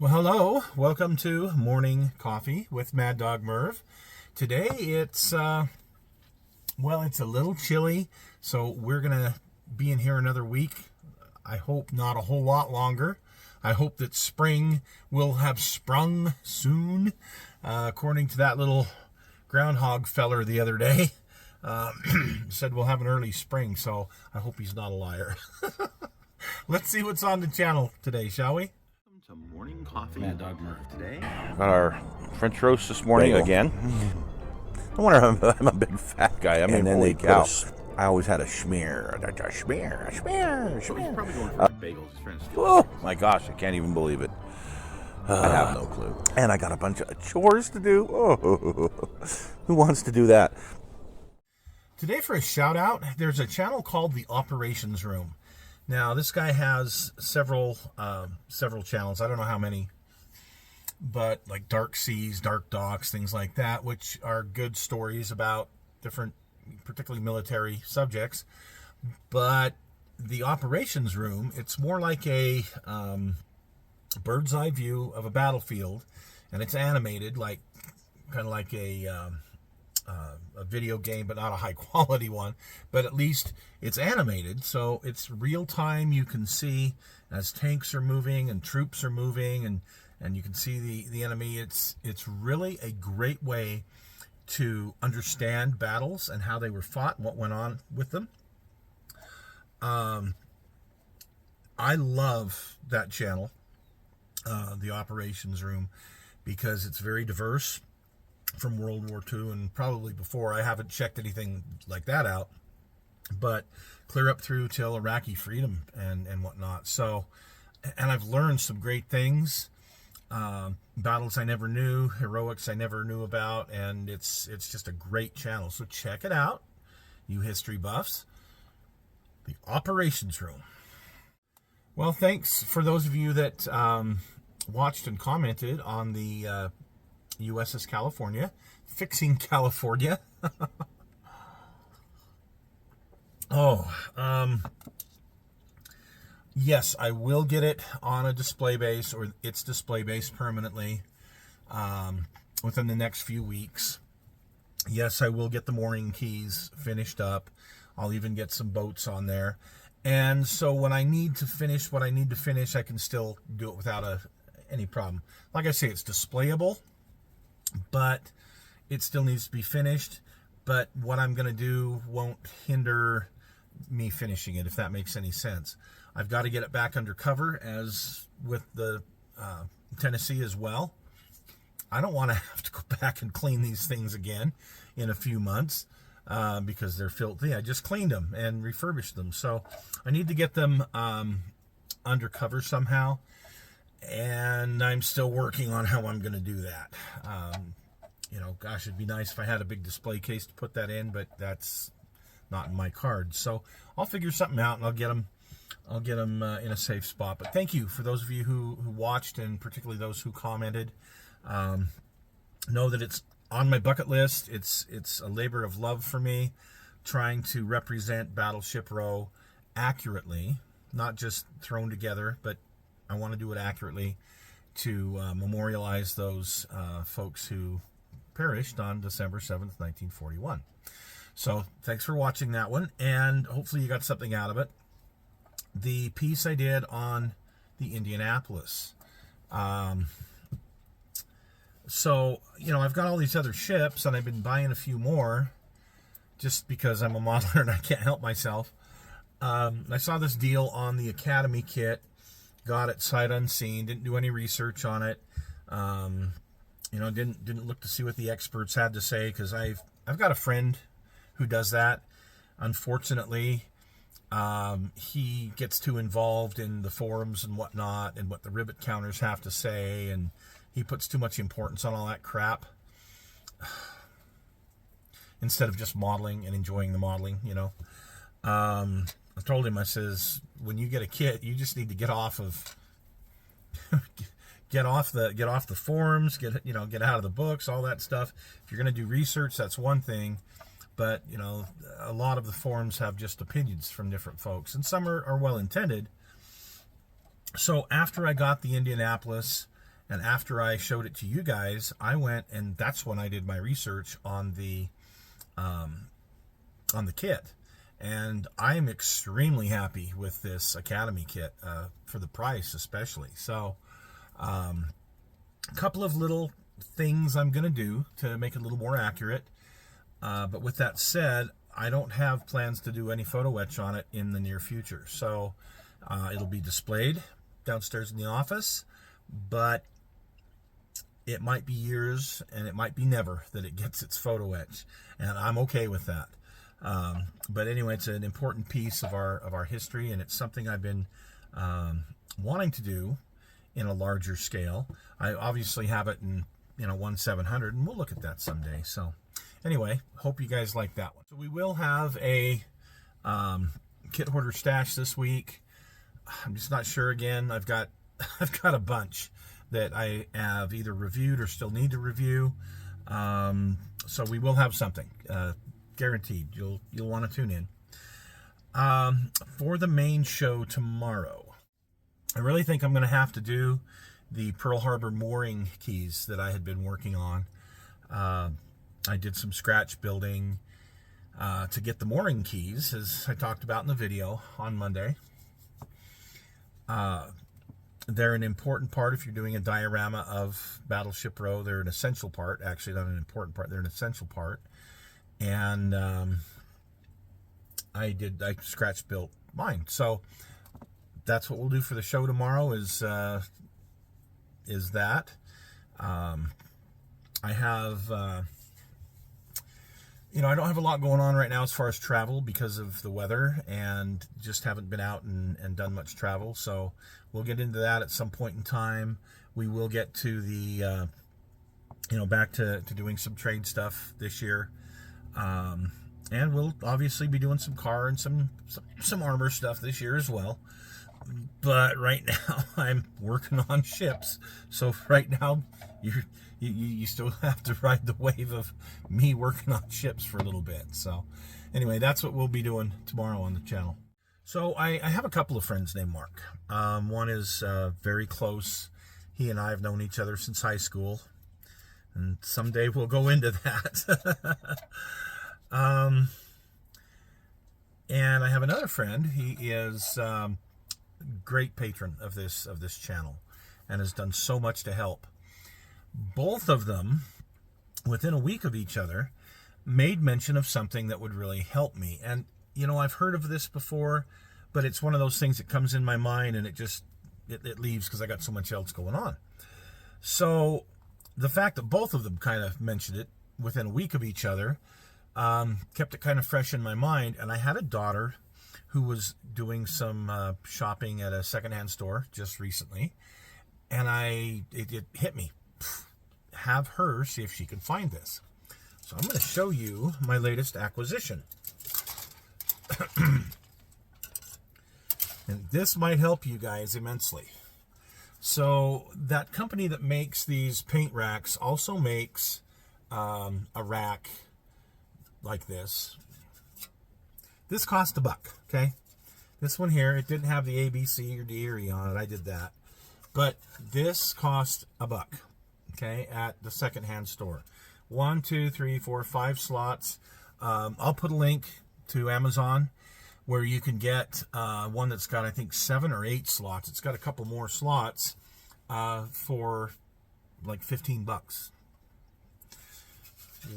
Well, hello. Welcome to Morning Coffee with Maddog Merv. Today it's a little chilly, so we're going to be in here another week. I hope not a whole lot longer. I hope that spring will have sprung soon, according to that little groundhog feller the other day. Said we'll have an early spring, so I hope he's not a liar. Let's see what's on the channel today, shall we? To morning coffee. Maddog Merv today. Got our French roast this morning again. No wonder I'm a big fat guy. I mean, holy cow. I always had a schmear. A schmear. He's probably going for bagels. He's trying to steal Oh my gosh, I can't even believe it. I have no clue. And I got a bunch of chores to do. Oh, who wants to do that? Today for a shout out, there's a channel called the Operations Room. Now, this guy has several channels. I don't know how many, but like Dark Seas, Dark Docks, things like that, which are good stories about different, particularly military subjects. But the Operations Room, it's more like a bird's eye view of a battlefield, and it's animated, like kind of like a video game, but not a high quality one, but at least it's animated, so it's real time. You can see as tanks are moving and troops are moving, and you can see the enemy. It's really a great way to understand battles and how they were fought and what went on with them. I love that channel, the Operations Room, because it's very diverse from World War II and probably before. I haven't checked anything like that out, but clear up through till Iraqi freedom and whatnot. So, and I've learned some great things, battles I never knew, heroics I never knew about, and it's just a great channel. So check it out, you history buffs. The Operations Room. Well, thanks for those of you that watched and commented on the USS California, fixing California. Yes, I will get it on a display base, or its display base permanently, within the next few weeks. Yes, I will get the mooring keys finished up. I'll even get some boats on there. And so when I need to finish what I need to finish, I can still do it without any problem. Like I say, it's displayable, but it still needs to be finished. But what I'm going to do won't hinder me finishing it, if that makes any sense. I've got to get it back under cover, as with the Tennessee as well. I don't want to have to go back and clean these things again in a few months because they're filthy. I just cleaned them and refurbished them. So I need to get them under cover somehow. And I'm still working on how I'm going to do that. Gosh, it'd be nice if I had a big display case to put that in, but that's not in my cards. So I'll figure something out, and I'll get them in a safe spot. But thank you for those of you who watched, and particularly those who commented. Know that it's on my bucket list. It's a labor of love for me, trying to represent Battleship Row accurately, not just thrown together, but I want to do it accurately to memorialize those folks who perished on December 7th, 1941. So thanks for watching that one, and hopefully you got something out of it. The piece I did on the Indianapolis. So, I've got all these other ships, and I've been buying a few more just because I'm a modeler and I can't help myself. I saw this deal on the Academy kit. Got it sight unseen, didn't do any research on it. Didn't look to see what the experts had to say, because I've got a friend who does that. Unfortunately, he gets too involved in the forums and whatnot, and what the rivet counters have to say, and he puts too much importance on all that crap instead of just modeling and enjoying the modeling. I told him, I says, when you get a kit, you just need to get off of get off the forums, get out of the books, all that stuff. If you're going to do research, that's one thing, but a lot of the forums have just opinions from different folks, and some are well intended. So after I got the Indianapolis And after I showed it to you guys, I went, and that's when I did my research on the kit. And I'm extremely happy with this Academy kit, for the price especially. So a couple of little things I'm going to do to make it a little more accurate. But with that said, I don't have plans to do any photo etch on it in the near future. So it'll be displayed downstairs in the office, but it might be years and it might be never that it gets its photo etch, and I'm okay with that. But anyway, it's an important piece of our history, and it's something I've been wanting to do in a larger scale. I obviously have it in 1/700, and we'll look at that someday. So anyway, hope you guys like that one. So we will have a kit hoarder stash this week. I'm just not sure. Again, I've got a bunch that I have either reviewed or still need to review. So we will have something. Guaranteed. You'll want to tune in. For the main show tomorrow, I really think I'm going to have to do the Pearl Harbor mooring keys that I had been working on. I did some scratch building to get the mooring keys, as I talked about in the video on Monday. They're an important part if you're doing a diorama of Battleship Row. They're an essential part. Actually, not an important part. They're an essential part. And I scratch built mine. So that's what we'll do for the show tomorrow. Is that I have I don't have a lot going on right now as far as travel because of the weather, and just haven't been out and done much travel. So we'll get into that at some point in time. We will get to the back to doing some trade stuff this year. And we'll obviously be doing some car and some armor stuff this year as well. But right now I'm working on ships. So right now you still have to ride the wave of me working on ships for a little bit. So anyway, that's what we'll be doing tomorrow on the channel. So I have a couple of friends named Mark. One is very close. He and I have known each other since high school. And someday we'll go into that. And I have another friend. He is a great patron of this channel and has done so much to help. Both of them, within a week of each other, made mention of something that would really help me. And, I've heard of this before, but it's one of those things that comes in my mind and it leaves because I got so much else going on. So the fact that both of them kind of mentioned it within a week of each other kept it kind of fresh in my mind. And I had a daughter who was doing some shopping at a secondhand store just recently, and it hit me. Have her see if she can find this. So I'm going to show you my latest acquisition. And this might help you guys immensely. So that company that makes these paint racks also makes a rack like this. This cost $1, okay? This one here, it didn't have the A, B, C, or D, or E on it. I did that. But this cost $1, okay, at the secondhand store. 1, 2, 3, 4, 5 slots. I'll put a link to Amazon where you can get one that's got, I think, 7 or 8 slots. It's got a couple more slots for like $15.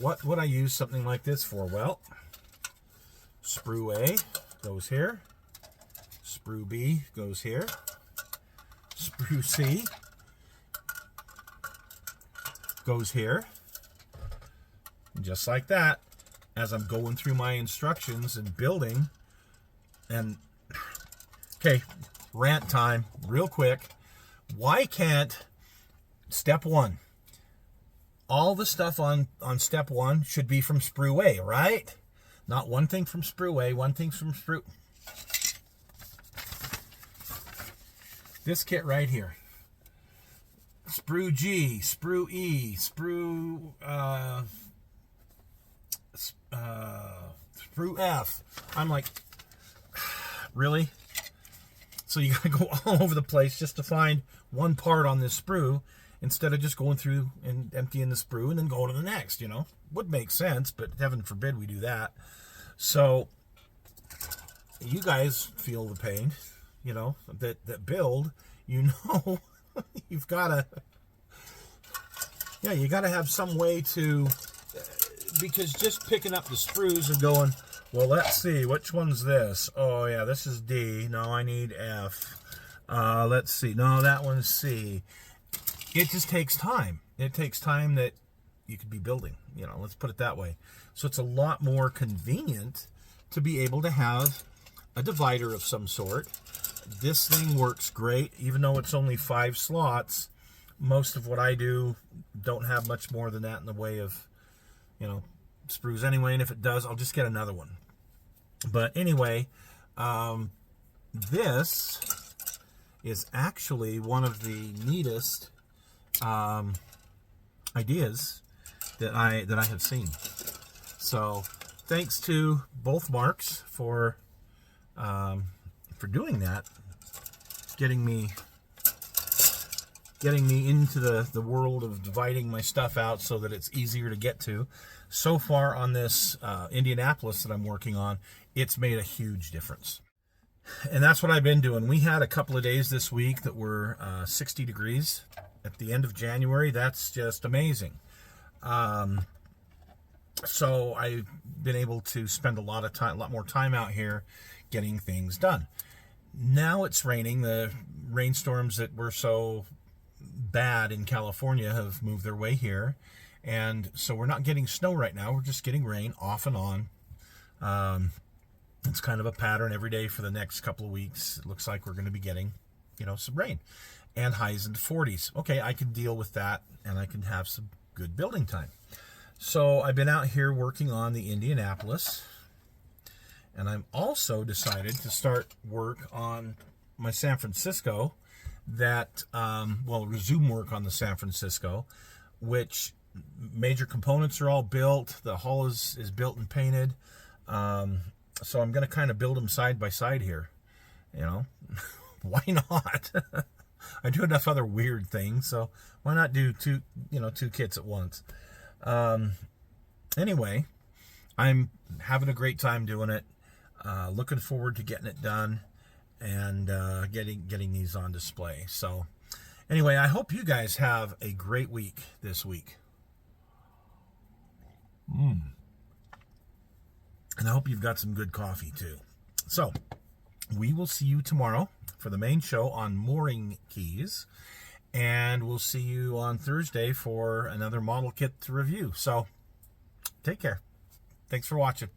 What would I use something like this for? Well, sprue A goes here. Sprue B goes here. Sprue C goes here. And just like that, as I'm going through my instructions and building. And okay, rant time real quick. Why can't step 1, all the stuff on step 1 should be from sprue A, right? Not one thing from sprue A, one thing from sprue. This kit right here. Sprue G, sprue E, sprue F. I'm like, really? So you gotta go all over the place just to find one part on this sprue, instead of just going through and emptying the sprue and then going to the next, you know. Would make sense, but heaven forbid we do that. So you guys feel the pain, you know, that build, you know, you've got to, yeah, you got to have some way to, because just picking up the sprues and going, well, let's see, which one's this? Oh, yeah, this is D. No, I need F. Let's see. No, that one's C. It just takes time. It takes time that you could be building, you know, let's put it that way. So it's a lot more convenient to be able to have a divider of some sort. This thing works great, even though it's only 5 slots. Most of what I do don't have much more than that in the way of, you know, sprues anyway, and if it does, I'll just get another one. But anyway, this is actually one of the neatest ideas that I have seen. So thanks to both Marks for doing that, getting me into the world of dividing my stuff out so that it's easier to get to. So far on this Indianapolis that I'm working on, it's made a huge difference. And that's what I've been doing. We had a couple of days this week that were 60 degrees at the end of January. That's just amazing. So I've been able to spend a lot more time out here getting things done. Now it's raining. The rainstorms that were so bad in California have moved their way here. And so we're not getting snow right now. We're just getting rain off and on. It's kind of a pattern every day for the next couple of weeks. It looks like we're going to be getting, you know, some rain and highs into 40s. Okay, I can deal with that and I can have some good building time. So I've been out here working on the Indianapolis, and I'm also decided to start work on my San Francisco resume work on the San Francisco, which major components are all built. The hull is built and painted. So I'm going to kind of build them side by side here, you know. Why not? I do enough other weird things, so why not do two kits at once? Anyway, I'm having a great time doing it. Looking forward to getting it done and getting these on display. So anyway, I hope you guys have a great week this week. And I hope you've got some good coffee too. So we will see you tomorrow for the main show on mooring keys. And we'll see you on Thursday for another model kit to review. So take care. Thanks for watching.